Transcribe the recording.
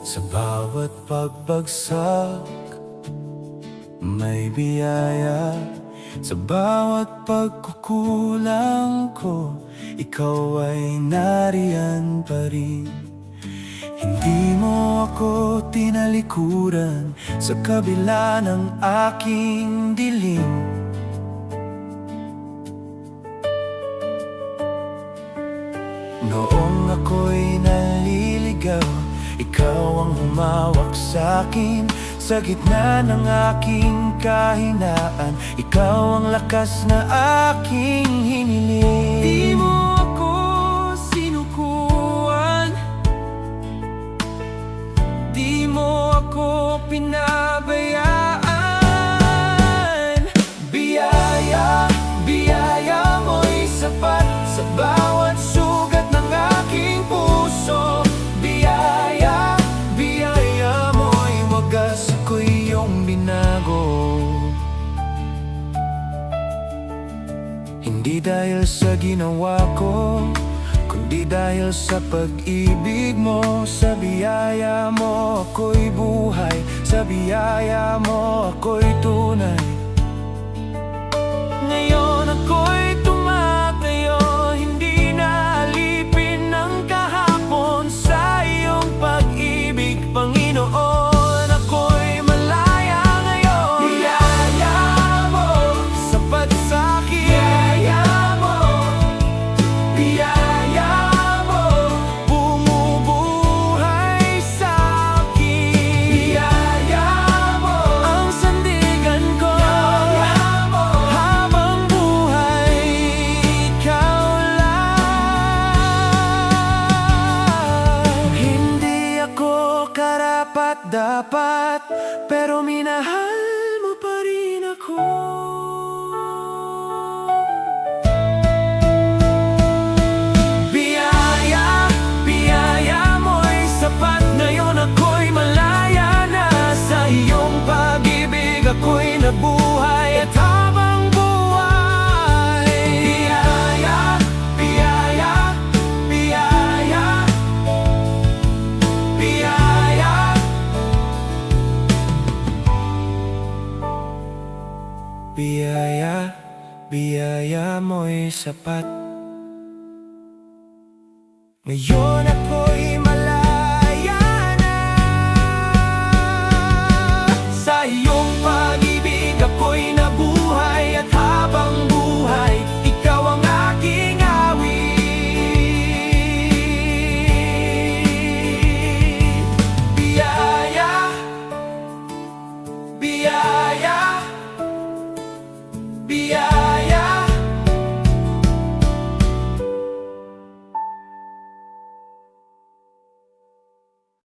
Sa bawat pagbagsak, may biyaya. Sa bawat pagkukulang ko, ikaw ay nariyan pa rin. Hindi mo ako tinalikuran sa kabila ng aking dilim. Noong ako'y naliligaw, ikaw ang humawak sa'kin. Sa gitna ng aking kahinaan, ikaw ang lakas na aking hiniling. Di mo ako sinukuan, di mo ako pinabayaan. Biyaya, biyaya mo'y sapat sa bawat sugat ng aking puso. Biyaya, biyaya mo'y wagas, ako'y iyong binago. Hindi dahil sa ginawa ko, kundi dahil sa pag-ibig mo. Sa biyaya mo ako'y buhay, sa biyaya mo ako'y tunay. Ngayon ako'y tumatayo, hindi na alipin ng kahapon. Sa iyong pag-ibig, Panginoon, ako'y malaya ngayon. Biyaya mo, sapat sa'kin. Biyaya mo, biyaya mo, bumubuhay sa'kin. Biyaya mo, ang sandigan ko. Biyaya mo, habang buhay, ikaw lang. Hindi ako karapat-dapat, pero minahal mo pa rin ako. Biyaya, biyaya mo'y sapat, ngayon ako'y malaya na. Sa iyong pag-ibig ako'y nabuhay at habang buhay. Biyaya, biyaya, biyaya, biyaya. Biyaya, biyaya mo'y sapat, ngayon ako'y